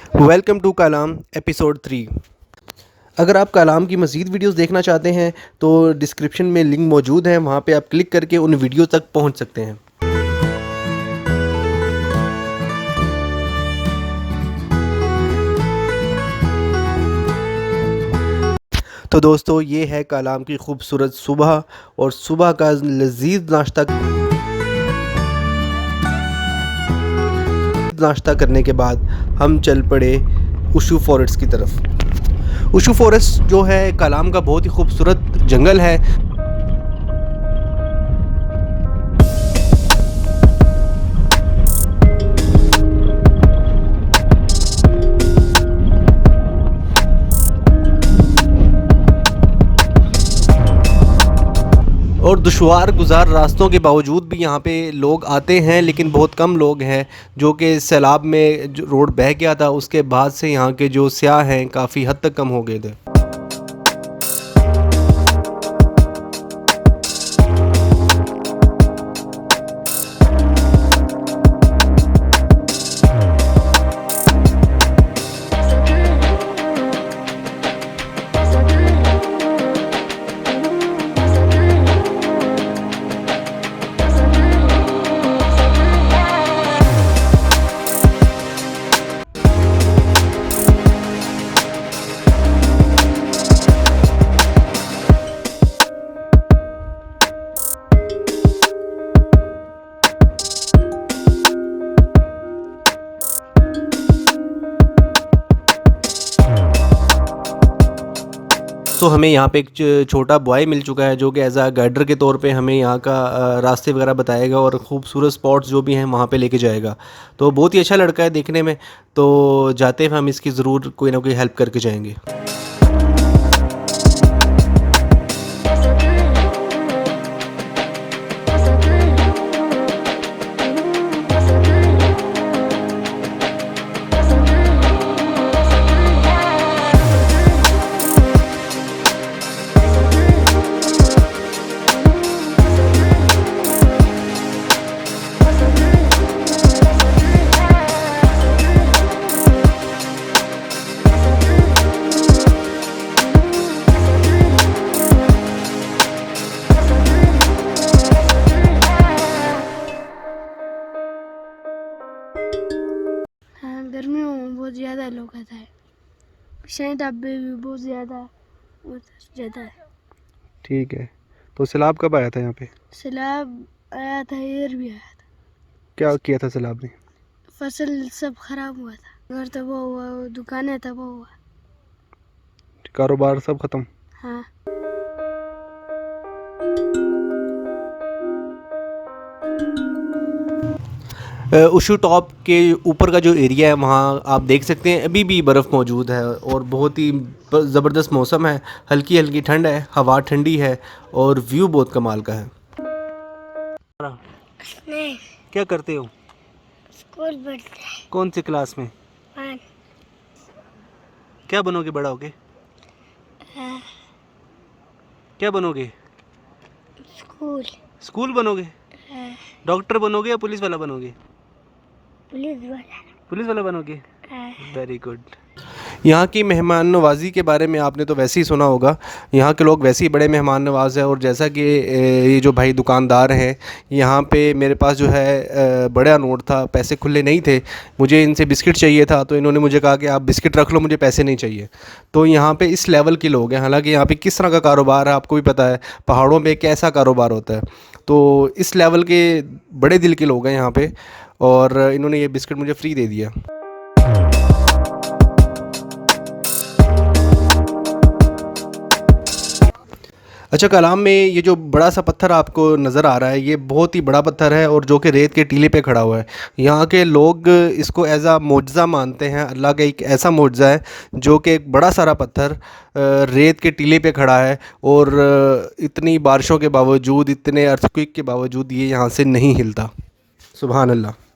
Welcome to Kalam episode 3। अगर आप कलाम की मज़ीद वीडियोस देखना चाहते हैं तो डिस्क्रिप्शन में लिंक मौजूद है, वहाँ पे आप क्लिक करके उन वीडियो तक पहुँच सकते हैं। तो दोस्तों, ये है कलाम की खूबसूरत सुबह और सुबह का लजीज नाश्ता करने के बाद हम चल पड़े उशू फॉरेस्ट की तरफ। उशू फॉरेस्ट जो है कलाम का बहुत ही खूबसूरत जंगल है। और दुश्वार गुज़ार रास्तों के बावजूद भी यहाँ पे लोग आते हैं, लेकिन बहुत कम लोग हैं। जो कि सैलाब में जो रोड बह गया था उसके बाद से यहाँ के जो स्याह हैं काफ़ी हद तक कम हो गए थे। तो हमें यहाँ पे एक छोटा बॉय मिल चुका है जो कि एज आ गाइडर के तौर पे हमें यहाँ का रास्ते वगैरह बताएगा और ख़ूबसूरत स्पॉट्स जो भी हैं वहाँ पे लेके जाएगा। तो बहुत ही अच्छा लड़का है देखने में, तो जाते हैं हम इसकी ज़रूर कोई ना कोई हेल्प करके जाएंगे। गर्मियों में बहुत ज़्यादा लोग आता है, शायद अब भी बहुत ज़्यादा है। ठीक है, तो सैलाब कब आया था यहाँ पे? सैलाब आया था, ईयर भी आया था। क्या किया था सैलाब ने? फसल सब खराब हुआ था, घर तबाह हुआ, दुकानें तबाह हुआ, कारोबार सब ख़त्म। हाँ। उशू टॉप के ऊपर का जो एरिया है वहाँ आप देख सकते हैं अभी भी बर्फ़ मौजूद है और बहुत ही ज़बरदस्त मौसम है। हल्की हल्की ठंड है, हवा ठंडी है और व्यू बहुत कमाल का है। नहीं, क्या करते हो? स्कूल पढ़ते हैं। कौन सी क्लास में? 1। क्या बनोगे बड़ा होके? क्या बनोगे? स्कूल बनोगे? डॉक्टर बनोगे या पुलिस वाला बनोगे? पुलिस वाला बनोगे? Very good. यहाँ की मेहमान नवाज़ी के बारे में आपने तो वैसे ही सुना होगा। यहाँ के लोग वैसे ही बड़े मेहमान नवाज़ हैं। और जैसा कि ये जो भाई दुकानदार हैं, यहाँ पे मेरे पास जो है बड़ा नोट था, पैसे खुले नहीं थे, मुझे इनसे बिस्किट चाहिए था, तो इन्होंने मुझे कहा कि आप बिस्किट रख लो, मुझे पैसे नहीं चाहिए। तो यहाँ पे इस लेवल के लोग हैं। हालांकि यहाँ पे किस तरह का कारोबार है आपको भी पता है, पहाड़ों में कैसा कारोबार होता है। तो इस लेवल के बड़े दिल के लोग हैं यहाँ पे, और इन्होंने ये बिस्किट मुझे फ्री दे दिया। अच्छा, कलाम में ये जो बड़ा सा पत्थर आपको नज़र आ रहा है, ये बहुत ही बड़ा पत्थर है और जो कि रेत के टीले पे खड़ा हुआ है। यहाँ के लोग इसको एज आ मोजज़ा मानते हैं, अल्लाह का एक ऐसा मोजज़ा है जो कि एक बड़ा सारा पत्थर रेत के टीले पे खड़ा है और इतनी बारिशों के बावजूद, इतने अर्थक्वेक के बावजूद ये यहाँ से नहीं हिलता। सुभान अल्लाह।